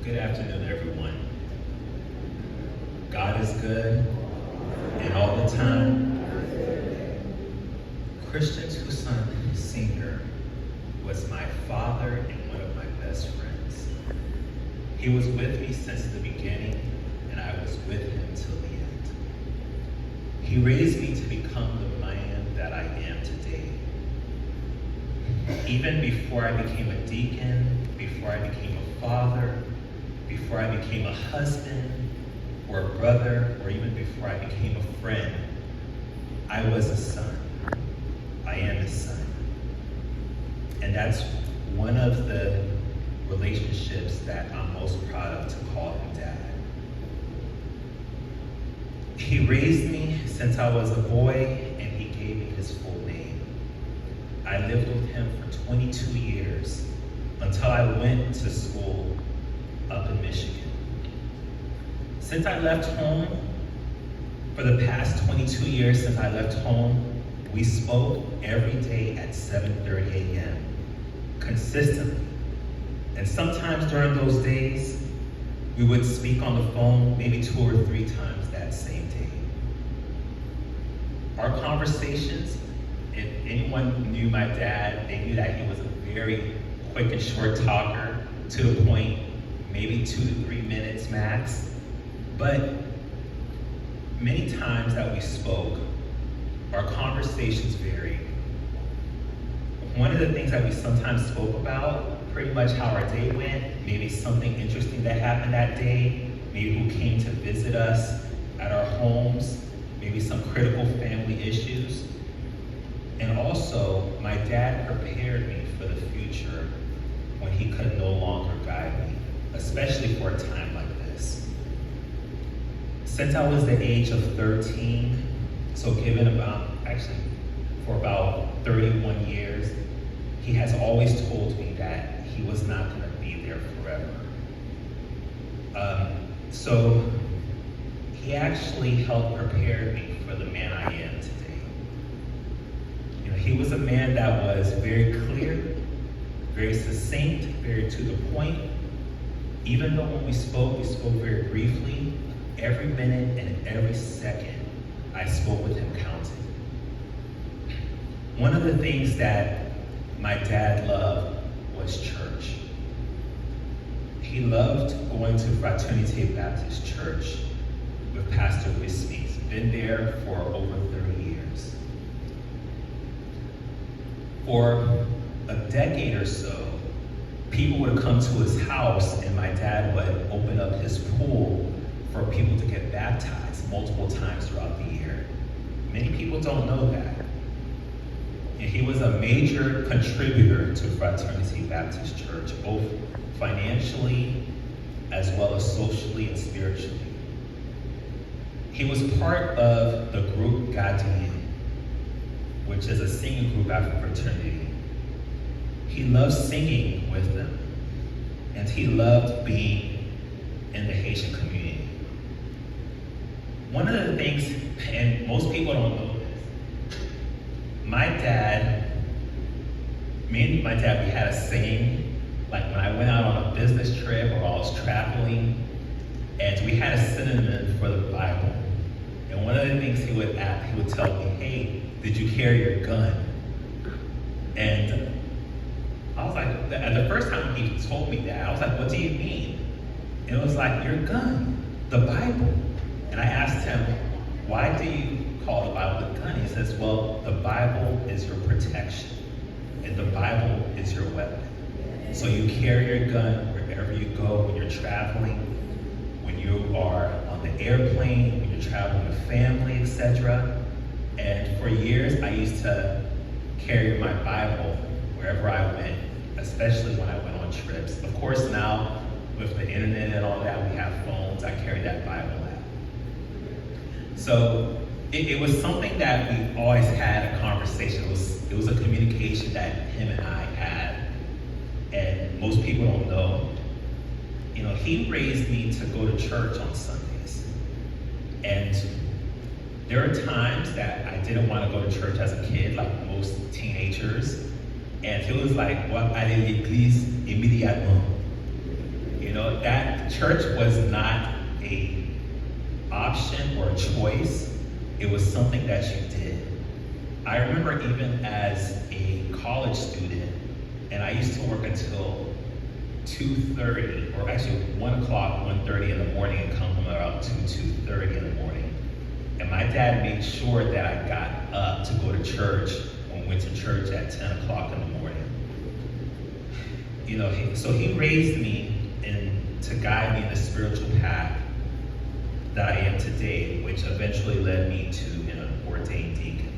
Good afternoon, everyone. God is good, and all the time. Christian Tucson Sr. was my father and one of my best friends. He was with me since the beginning, and I was with him till the end. He raised me to become the man that I am today. Even before I became a deacon, before I became a father, before I became a husband or a brother, or even before I became a friend, I was a son. I am his son. And that's one of the relationships that I'm most proud of, to call him dad. He raised me since I was a boy, and he gave me his full name. I lived with him for 22 years until I went to school up in Michigan. Since I left home, for the past 22 years since I left home, we spoke every day at 7:30 a.m. consistently. And sometimes during those days, we would speak on the phone maybe 2 or 3 times that same day. Our conversations, if anyone knew my dad, they knew that he was a very quick and short talker, to the point, maybe 2 to 3 minutes max. But many times that we spoke, our conversations varied. One of the things that we sometimes spoke about, pretty much how our day went, maybe something interesting that happened that day, maybe who came to visit us at our homes, maybe some critical family issues. And also, my dad prepared me for the future when he could no longer guide me, especially for a time like this. Since I was the age of 13, so for about 31 years, he has always told me that he was not going to be there forever. So he actually helped prepare me for the man I am today. You know, he was a man that was very clear, very succinct, very to the point. Even though when we spoke very briefly. Every minute and every second I spoke with him counted. One of the things that my dad loved was church. He loved going to Fraternity Baptist Church with Pastor Wisby. He's been there for over 30 years. For a decade or so, people would come to his house and my dad would open up his pool for people to get baptized multiple times throughout the year. Many people don't know that. And he was a major contributor to Fraternity Baptist Church, both financially as well as socially and spiritually. He was part of the group Gadian, which is a singing group after fraternity. He loved singing with them, and he loved being in the Haitian community. One of the things, and most people don't know this, me and my dad, we had a saying, like when I went out on a business trip or I was traveling, and we had a synonym for the Bible. And one of the things he would tell me, hey, did you carry your gun? And I was like, the first time he told me that, I was like, what do you mean? And it was like, your gun, the Bible. And I asked him, why do you call the Bible a gun? He says, well, the Bible is your protection, and the Bible is your weapon. So you carry your gun wherever you go, when you're traveling, when you are on the airplane, when you're traveling with family, etc. And for years, I used to carry my Bible wherever I went, especially when I went on trips. Of course, now with the internet and all that, we have phones, I carry that Bible out. So it was something that we always had a conversation. It was a communication that him and I had, and most people don't know. You know, he raised me to go to church on Sundays. And there are times that I didn't want to go to church as a kid, like most teenagers. And he was like, "Well, aller l'église immédiatement." You know, that that church was not a option or a choice. It was something that you did. I remember even as a college student, and I used to work until 2:30, or actually 1 o'clock, 1:30 in the morning, and come home about 2:30 in the morning. And my dad made sure that I got up to go to church and went to church at 10 o'clock in the morning. So he raised me to guide me in the spiritual path that I am today, which eventually led me to an ordained deacon.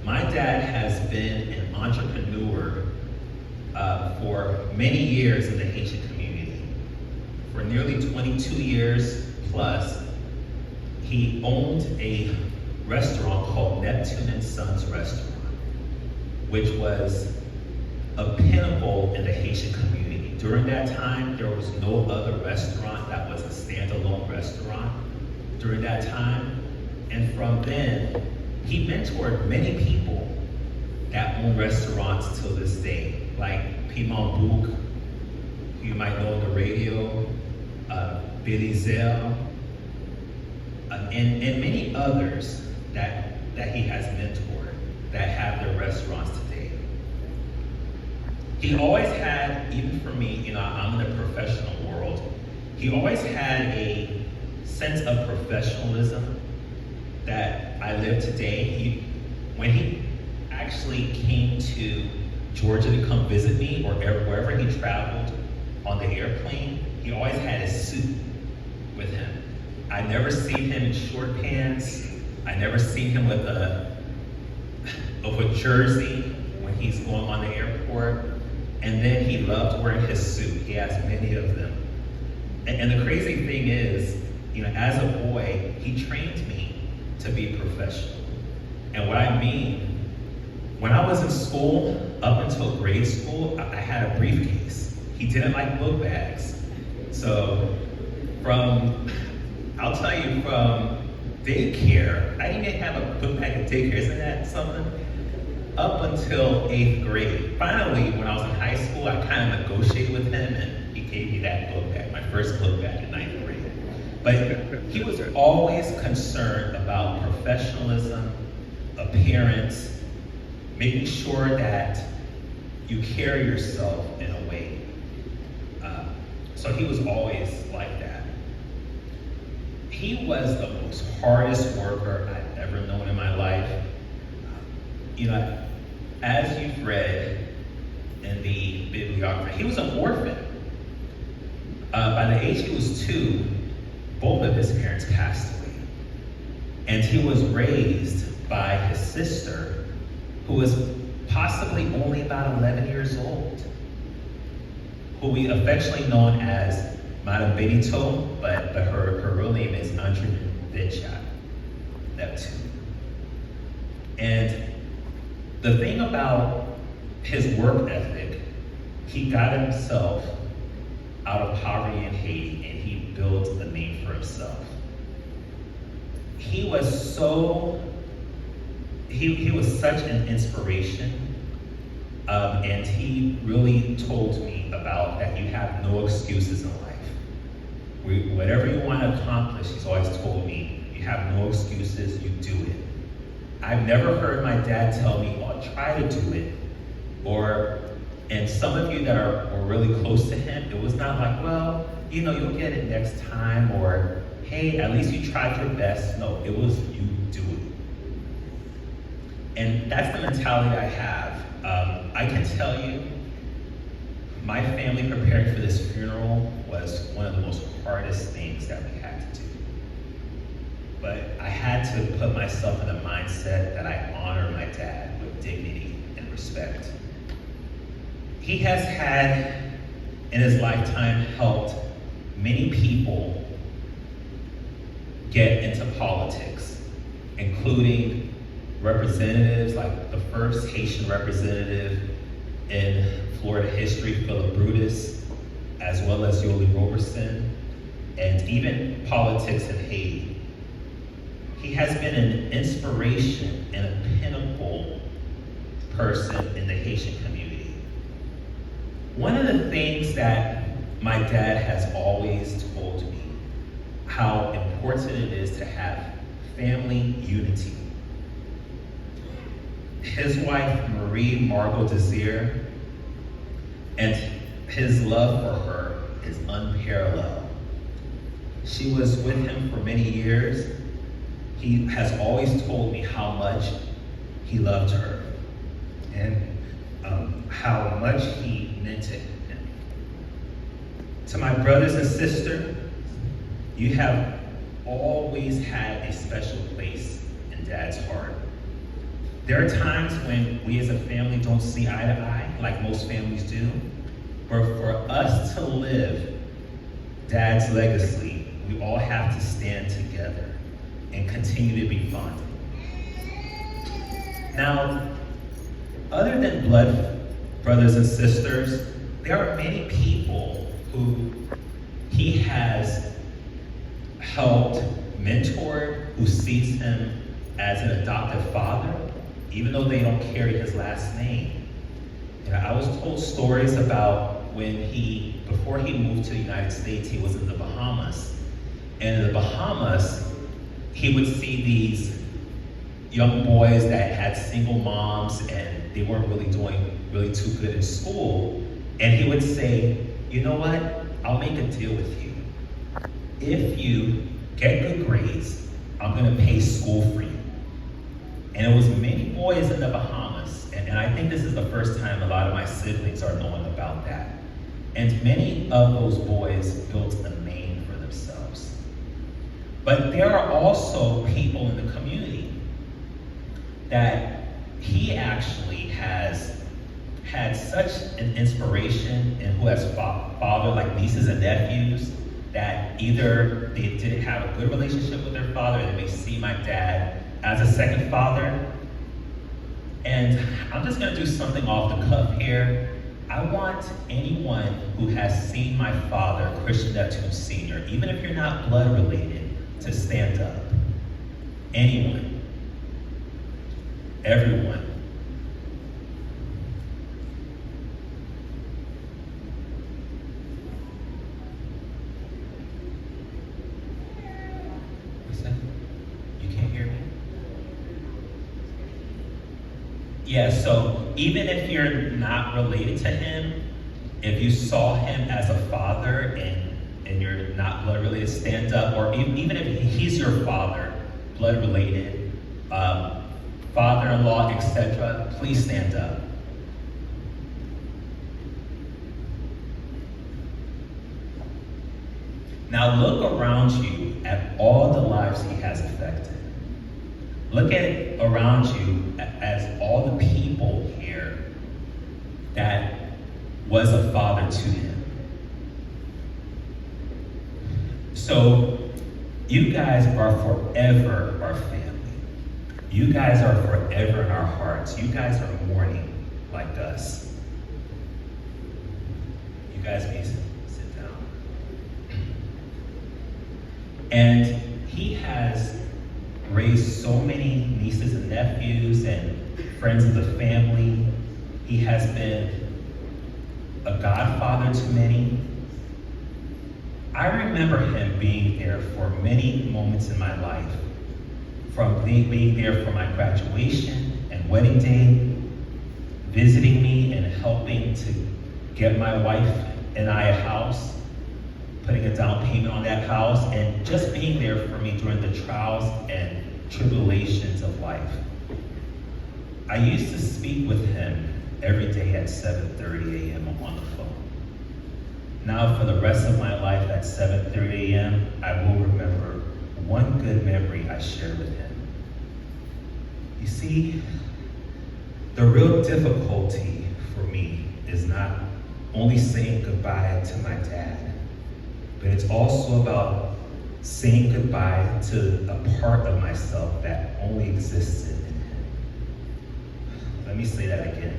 My dad has been an entrepreneur for many years in the Haitian community. For nearly 22 years plus, he owned a restaurant called Neptune and Sons Restaurant, which was a pinnacle in the Haitian community. During that time, there was no other restaurant that was a standalone restaurant during that time. And from then, he mentored many people that own restaurants till this day, like Piment Bouc, who you might know on the radio, Billy Zell, and many others that he has mentored that have their restaurants today. He always had, even for me, I'm in the professional world, he always had a sense of professionalism that I live today. When he actually came to Georgia to come visit me, or wherever he traveled on the airplane, he always had his suit with him. I never seen him in short pants. I never seen him with a jersey when he's going on the airport. And then he loved wearing his suit. He has many of them. And the crazy thing is, as a boy, he trained me to be professional. And what I mean, when I was in school, up until grade school, I had a briefcase. He didn't like book bags. So I'll tell you, from daycare, I didn't even have a book bag at daycare, isn't that something? Up until 8th grade. Finally, when I was in high school, I kind of negotiated with him, and he gave me that book bag, my first book bag in 9th grade. But he was always concerned about professionalism, appearance, making sure that you carry yourself in a way. So he was always like that. He was the most hardest worker I've ever known in my life. As you've read in the bibliography, he was an orphan. By the age he was 2, both of his parents passed away. And he was raised by his sister, who was possibly only about 11 years old, who we affectionately known as Madame Benito, but her real name is Neptune. And the thing about his work ethic, he got himself out of poverty in Haiti, and he built a name for himself. He was such an inspiration, and he really told me about that you have no excuses in life. Whatever you want to accomplish, he's always told me, you have no excuses, you do it. I've never heard my dad tell me, "Oh, try to do it." And some of you that were really close to him, it was not like, "Well, you'll get it next time," or, "Hey, at least you tried your best." No, it was, you do it. And that's the mentality I have. I can tell you, my family preparing for this funeral was one of the most hardest things that we had to do. But I had to put myself in a mindset that I honor my dad with dignity and respect. He has had, in his lifetime, helped many people get into politics, including representatives like the first Haitian representative in Florida history, Philip Brutus, as well as Yoli Roberson, and even politics in Haiti. He has been an inspiration and a pinnacle person in the Haitian community. One of the things that my dad has always told me how important it is to have family unity. His wife, Marie Margot Desir, and his love for her is unparalleled. She was with him for many years. He has always told me how much he loved her and how much he meant to him. To my brothers and sisters, you have always had a special place in Dad's heart. There are times when we as a family don't see eye to eye, like most families do, but for us to live Dad's legacy, we all have to stand together and continue to be bonded. Now, other than blood brothers and sisters, there are many people who he has helped, mentored, who sees him as an adoptive father, even though they don't carry his last name. I was told stories about when before he moved to the United States, he was in the Bahamas. And in the Bahamas, he would see these young boys that had single moms and they weren't really doing too good in school. And he would say, you know what? I'll make a deal with you. If you get good grades, I'm gonna pay school for you. And it was many boys in the Bahamas. And I think this is the first time a lot of my siblings are knowing about that. And many of those boys built a name for themselves. But there are also people in the community that he actually has had such an inspiration and who has fathered like nieces and nephews that either they didn't have a good relationship with their father and they may see my dad as a second father. And I'm just gonna do something off the cuff here. I want anyone who has seen my father, Christian Neptune Sr., even if you're not blood related, to stand up. Anyone. Everyone. What's that? You can't hear me? Yeah, so even if you're not related to him, if you saw him as a father and you're not blood related, stand up, or even if he's your father, blood related, father-in-law, etc., please stand up. Now look around you at all the lives he has affected. Look at around you as all the people here that was a father to him. So you guys are forever our family. You guys are forever in our hearts. You guys are mourning like us. You guys may sit down. And he has raised so many nieces and nephews and friends of the family. He has been a godfather to many. I remember him being there for many moments in my life, from being there for my graduation and wedding day, visiting me and helping to get my wife and I a house, putting a down payment on that house, and just being there for me during the trials and tribulations of life. I used to speak with him every day at 7:30 a.m. on the phone. Now for the rest of my life at 7:30 a.m., I will remember one good memory I shared with him. You see, the real difficulty for me is not only saying goodbye to my dad, but it's also about saying goodbye to a part of myself that only existed in him. Let me say that again.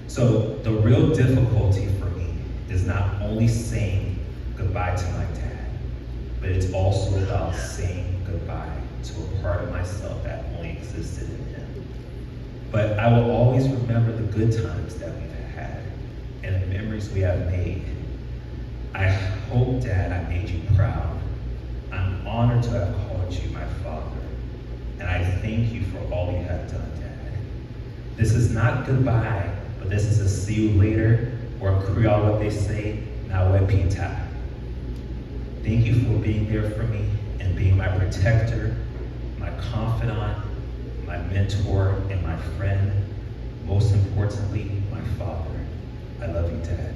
So the real difficulty for me is not only saying goodbye to my dad, but it's also about saying goodbye to a part of myself that only existed in him. But I will always remember the good times that we've had and the memories we have made. I hope, Dad, I made you proud. I'm honored to have called you my father. And I thank you for all you have done, Dad. This is not goodbye, but this is a see you later, or in Creole what they say, Nawe Pita. Thank you for being there for me and being my protector, my confidant, my mentor, and my friend. Most importantly, my father. I love you, Dad.